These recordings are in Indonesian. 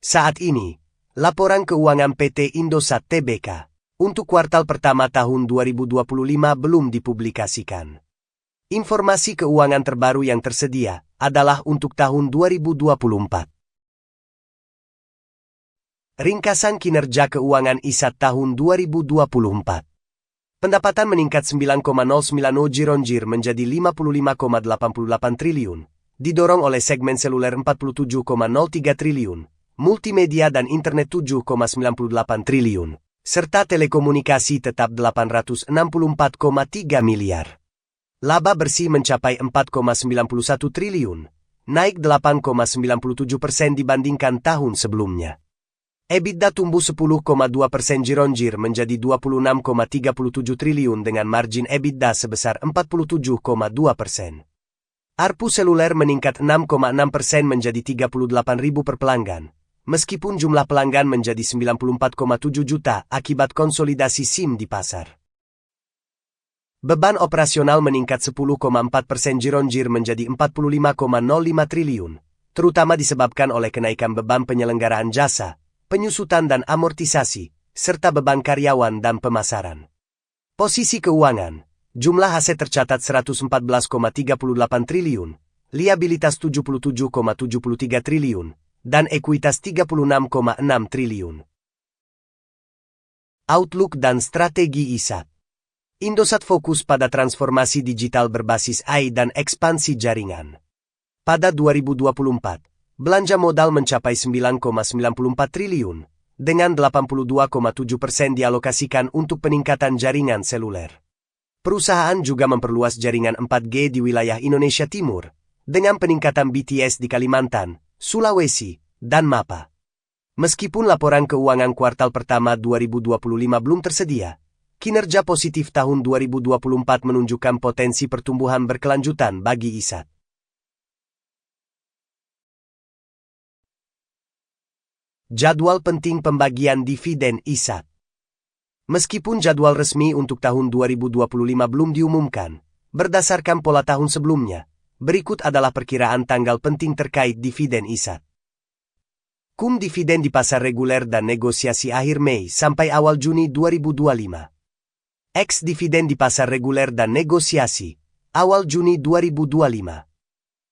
Saat ini, laporan keuangan PT Indosat Tbk untuk kuartal pertama tahun 2025 belum dipublikasikan. Informasi keuangan terbaru yang tersedia adalah untuk tahun 2024. Ringkasan kinerja keuangan ISAT tahun 2024. Pendapatan meningkat 9,09 year-on-year menjadi 55,88 triliun, didorong oleh segmen seluler 47,03 triliun, multimedia dan internet 7,98 triliun, serta telekomunikasi tetap 864,3 miliar. Laba bersih mencapai 4,91 triliun, naik 8,97% dibandingkan tahun sebelumnya. EBITDA tumbuh 10,2% year-on-year menjadi 26,37 triliun dengan margin EBITDA sebesar 47,2%. ARPU seluler meningkat 6,6% menjadi 38.000 per pelanggan, meskipun jumlah pelanggan menjadi 94,7 juta akibat konsolidasi SIM di pasar. Beban operasional meningkat 10,4% year-on-year menjadi 45,05 triliun, terutama disebabkan oleh kenaikan beban penyelenggaraan jasa, penyusutan dan amortisasi, serta beban karyawan dan pemasaran. Posisi keuangan, jumlah aset tercatat 114,38 triliun, liabilitas 77,73 triliun, dan ekuitas 36,6 triliun. Outlook dan strategi ISAT. Indosat fokus pada transformasi digital berbasis AI dan ekspansi jaringan. Pada 2024, belanja modal mencapai 9,94 triliun, dengan 82,7% dialokasikan untuk peningkatan jaringan seluler. Perusahaan juga memperluas jaringan 4G di wilayah Indonesia Timur, dengan peningkatan BTS di Kalimantan, Sulawesi, dan Mapa. Meskipun laporan keuangan kuartal pertama 2025 belum tersedia, kinerja positif tahun 2024 menunjukkan potensi pertumbuhan berkelanjutan bagi ISAT. Jadwal penting pembagian dividen ISAT. Meskipun jadwal resmi untuk tahun 2025 belum diumumkan, berdasarkan pola tahun sebelumnya, berikut adalah perkiraan tanggal penting terkait dividen ISAT. KUM dividen di pasar reguler dan negosiasi akhir Mei sampai awal Juni 2025. Ex dividen di pasar reguler dan negosiasi, awal Juni 2025.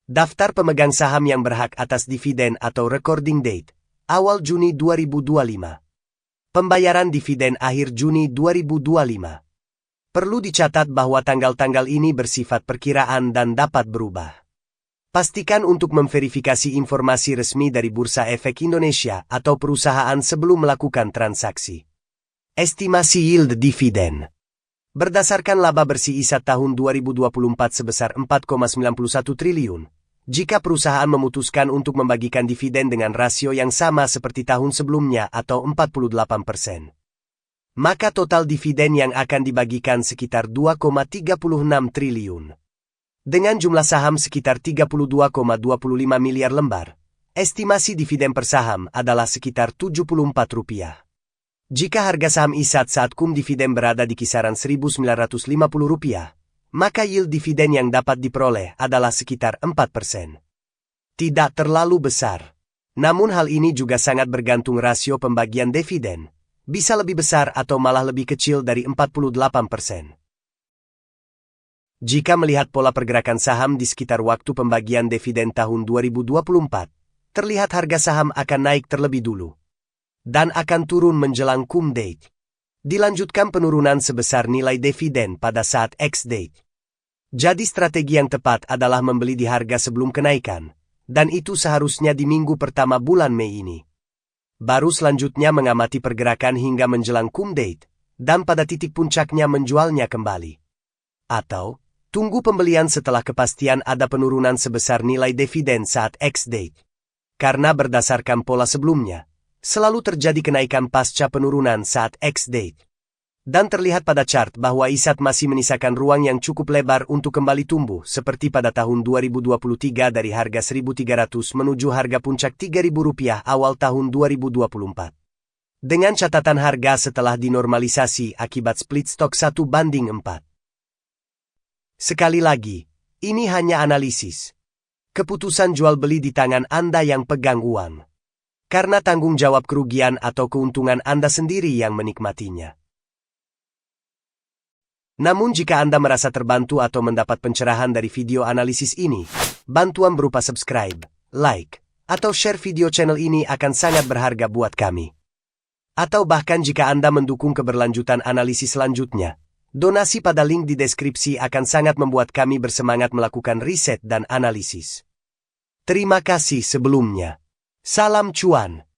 Daftar pemegang saham yang berhak atas dividen atau recording date, awal Juni 2025. Pembayaran dividen akhir Juni 2025. Perlu dicatat bahwa tanggal-tanggal ini bersifat perkiraan dan dapat berubah. Pastikan untuk memverifikasi informasi resmi dari Bursa Efek Indonesia atau perusahaan sebelum melakukan transaksi. Estimasi yield dividen. Berdasarkan laba bersih ISAT tahun 2024 sebesar 4,91 triliun, jika perusahaan memutuskan untuk membagikan dividen dengan rasio yang sama seperti tahun sebelumnya atau 48%, maka total dividen yang akan dibagikan sekitar 2,36 triliun. Dengan jumlah saham sekitar 32,25 miliar lembar, estimasi dividen per saham adalah sekitar Rp74. Jika harga saham ISAT saat KUM dividen berada di kisaran Rp1.950, maka yield dividen yang dapat diperoleh adalah sekitar 4%. Tidak terlalu besar. Namun hal ini juga sangat bergantung rasio pembagian dividen, bisa lebih besar atau malah lebih kecil dari 48%. Jika melihat pola pergerakan saham di sekitar waktu pembagian dividen tahun 2024, terlihat harga saham akan naik terlebih dulu, dan akan turun menjelang KUM date. Dilanjutkan penurunan sebesar nilai dividen pada saat ex-date. Jadi strategi yang tepat adalah membeli di harga sebelum kenaikan, dan itu seharusnya di minggu pertama bulan Mei ini. Baru selanjutnya mengamati pergerakan hingga menjelang KUM date, dan pada titik puncaknya menjualnya kembali. Atau, tunggu pembelian setelah kepastian ada penurunan sebesar nilai dividen saat ex-date. Karena berdasarkan pola sebelumnya, selalu terjadi kenaikan pasca penurunan saat ex-date. Dan terlihat pada chart bahwa ISAT masih menyisakan ruang yang cukup lebar untuk kembali tumbuh seperti pada tahun 2023 dari harga Rp1.300 menuju harga puncak Rp3.000 awal tahun 2024. Dengan catatan harga setelah dinormalisasi akibat split stock 1:4. Sekali lagi, ini hanya analisis. Keputusan jual beli di tangan Anda yang pegang uang. karena tanggung jawab kerugian atau keuntungan Anda sendiri yang menikmatinya. Namun jika Anda merasa terbantu atau mendapat pencerahan dari video analisis ini, bantuan berupa subscribe, like, atau share video channel ini akan sangat berharga buat kami. Atau bahkan jika Anda mendukung keberlanjutan analisis selanjutnya, donasi pada link di deskripsi akan sangat membuat kami bersemangat melakukan riset dan analisis. Terima kasih sebelumnya. Salam cuan.